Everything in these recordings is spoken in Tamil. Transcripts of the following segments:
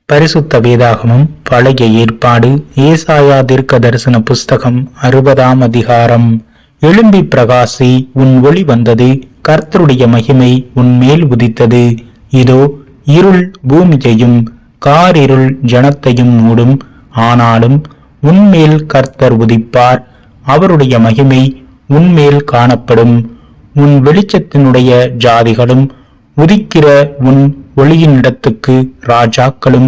பரிசுத்த வேதாகமம் பழைய ஏற்பாடு ஏசாயா தீர்க்க தரிசன புஸ்தகம் 60ஆம் அதிகாரம். எழும்பி பிரகாசி, உன் ஒளி வந்தது, கர்த்தருடைய மகிமை உன் மேல் உதித்தது. இதோ இருள் பூமியையும் காரிருள் ஜனத்தையும் மூடும். ஆனாலும் உன்மேல் கர்த்தர் உதிப்பார், அவருடைய மகிமை உன்மேல் காணப்படும். உன் வெளிச்சத்தினுடைய ஜாதிகளும் உதிக்கிற உன் ஒளியினிடத்துக்கு ராஜாக்களும்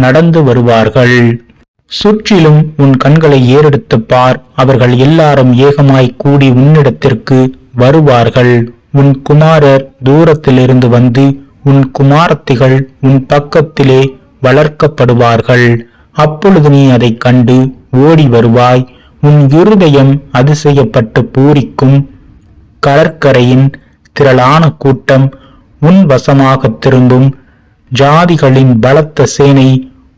நடந்து வருவார்கள். சுற்றிலும் உன் கண்களை ஏறெடுத்து பார், அவர்கள் எல்லாரும் ஏகமாய் கூடி உன்னிடத்திற்கு வருவார்கள். உன் குமாரர் தூரத்திலிருந்து வந்து உன் குமாரத்திகள் உன் பக்கத்திலே வளர்க்கப்படுவார்கள். அப்பொழுது நீ அதை கண்டு ஓடி வருவாய். உன் இருதயம் அதிசயப்பட்டு பூரிக்கும். கடற்கரையின் திரளான கூட்டம் உன் வசமாக திரும்பும். ஜாதிகளின் பலத்த சேனை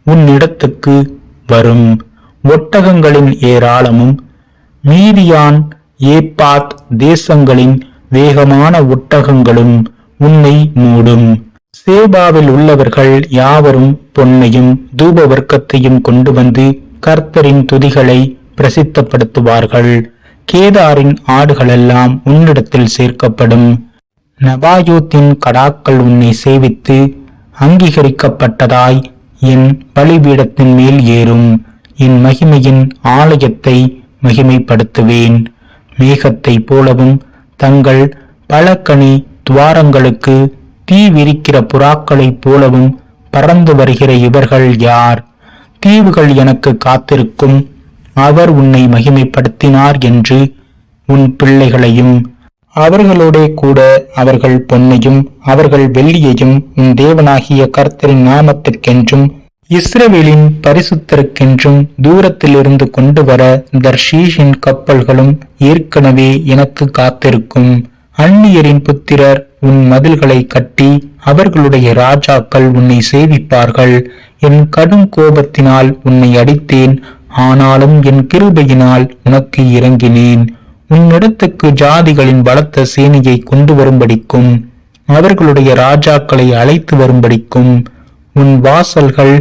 உன்னிடத்துக்கு வரும். ஒட்டகங்களின் ஏராளமும் மீதியான் ஏப்பாத் தேசங்களின் வேகமான ஒட்டகங்களும் உன்னை மூடும். சேபாவில் உள்ளவர்கள் யாவரும் பொன்னையும் தூப வர்க்கத்தையும் கொண்டு வந்து கர்த்தரின் துதிகளை பிரசித்தப்படுத்துவார்கள். கேதாரின் ஆடுகளெல்லாம் உன்னிடத்தில் சேர்க்கப்படும். நபாயோத்தின் கடாக்கள் உன்னை சேவித்து அங்கீகரிக்கப்பட்டதாய் என் பலிபீடத்தின் மேல் ஏறும். என் மகிமையின் ஆலயத்தை மகிமைப்படுத்துவேன். மேகத்தை போலவும் தங்கள் பலகனி துவாரங்களுக்கு தீ விரிக்கிற புறாக்களைப் போலவும் பறந்து வருகிற இவர்கள் யார்? தீவுகள் எனக்கு காத்திருக்கும். அவர் உன்னை மகிமைப்படுத்தினார் என்று உன் பிள்ளைகளையும் அவர்களோடே கூட அவர்கள் பொன்னையும் அவர்கள் வெள்ளியையும் உன் தேவனாகிய கர்த்தரின் நாமத்துக்கென்றும் இஸ்ரவேலின் பரிசுத்தருக்கென்றும் தூரத்திலிருந்து கொண்டு வர தர்ஷீஷின் கப்பல்களும் ஏற்கனவே எனக்கு காத்திருக்கும். அந்நியரின் புத்திரர் உன் மதில்களை கட்டி அவர்களுடைய ராஜாக்கள் உன்னை சேவிப்பார்கள். என் கடும் கோபத்தினால் உன்னை அடித்தேன், ஆனாலும் என் கிருபையினால் உனக்கு இறங்கினேன். உன்னிடத்துக்கு ஜாதிகளின் பலத்த சேனையை கொண்டு வரும்படிக்கும் அவர்களுடைய ராஜாக்களை அழைத்து வரும்படிக்கும் உன் வாசல்கள்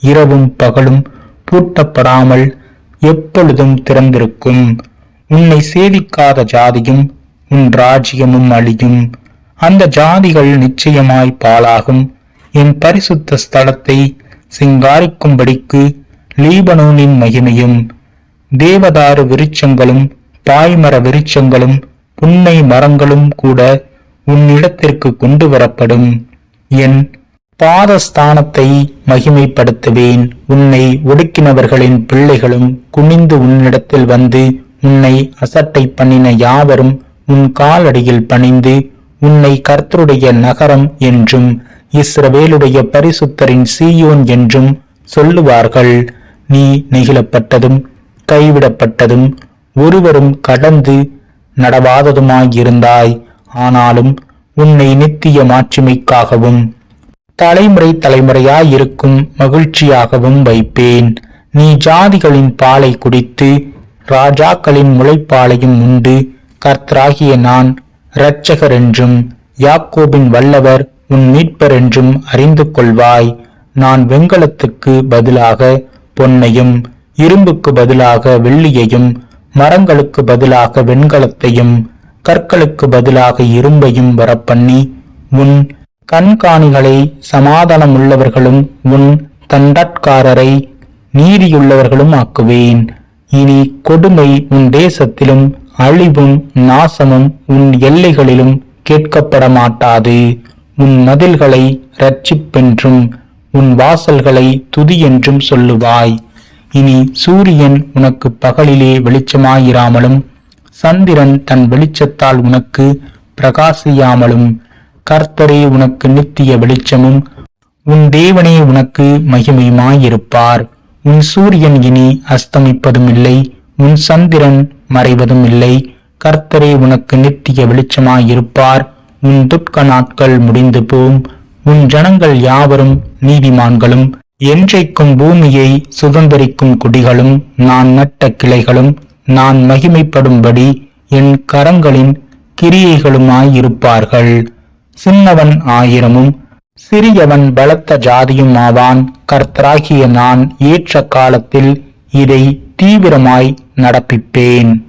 இரவும் பகலும் பூட்டப்படாமல் எப்பொழுதும் திறந்திருக்கும். உன்னை சேவிக்காத ஜாதியும் உன் ராஜ்யமும் அழியும். அந்த ஜாதிகள் நிச்சயமாய் பாழாகும். என் பரிசுத்த ஸ்தலத்தை சிங்காரிக்கும்படிக்கு லீபனோனின் மகிமையும் தேவதாரு விருட்சங்களும் பாய்மர விருட்சங்களும் புன்னை மரங்களும் கூட உன்னிடத்திற்கு கொண்டு வரப்படும். என் பாதஸ்தானத்தை மகிமைப்படுத்துவேன். உன்னை ஒடுக்கினவர்களின் பிள்ளைகளும் குனிந்து உன்னிடத்தில் வந்து உன்னை அசட்டை பண்ணின யாவரும் உன் காலடியில் பணிந்து உன்னை கர்த்தருடைய நகரம் என்றும் இஸ்ரவேலுடைய பரிசுத்தரின் சீயோன் என்றும் சொல்லுவார்கள். நீ நெகிழப்பட்டதும் கைவிடப்பட்டதும் ஒருவரும் கடந்து நடவாததுமாயிருந்தாய். ஆனாலும் உன்னை நித்திய மாட்சிமைக்காகவும் தலைமுறை தலைமுறையாயிருக்கும் மகிழ்ச்சியாகவும் வைப்பேன். நீ ஜாதிகளின் பாலை குடித்து ராஜாக்களின் முளைப்பாலையும் உண்டு கர்த்தராகிய நான் இரட்சகர் என்றும் யாக்கோபின் வல்லவர் உன் மீட்பர் என்றும் அறிந்து கொள்வாய். நான் வெண்கலத்துக்கு பதிலாக பொன்னையும் இரும்புக்கு பதிலாக வெள்ளியையும் மரங்களுக்கு பதிலாக வெண்கலத்தையும் கற்களுக்கு பதிலாக இரும்பையும் வரப்பண்ணி உன் கண்காணிகளை சமாதானம் உள்ளவர்களும் உன் தண்டற்காரரை நீதியுள்ளவர்களும் ஆக்குவேன். இனி கொடுமை உன் தேசத்திலும் அழிவும் நாசமும் உன் எல்லைகளிலும் கேட்கப்பட மாட்டாது. உன் மதில்களை இரட்சிப்பென்றும் உன் வாசல்களை துதி என்றும் சொல்லுவாய். இனி சூரியன் உனக்கு பகலிலே வெளிச்சமாயிராமலும் சந்திரன் தன் வெளிச்சத்தால் உனக்கு பிரகாசியாமலும் கர்த்தரே உனக்கு நித்திய வெளிச்சமும் உன் தேவனே உனக்கு மகிமையுமாயிருப்பார். உன் சூரியன் இனி அஸ்தமிப்பதும் இல்லை, உன் சந்திரன் மறைவதும் இல்லை. கர்த்தரே உனக்கு நித்திய வெளிச்சமாயிருப்பார். உன் துக்க நாட்கள் முடிந்து போம். உன் ஜனங்கள் யாவரும் நீதிமான்களும் என்றைக்கும் பூமியை சுதந்திரிக்கும் குடிகளும் நான் நட்ட கிளைகளும் நான் மகிமைப்படும்படி என் கரங்களின் கிரியைகளுமாயிருப்பார்கள். சின்னவன் 1000 சிறியவன் பலத்த ஜாதியும் ஆவான். கர்த்தராகிய நான் ஏற்ற காலத்தில் இதை தீவிரமாய் நடப்பிப்பேன்.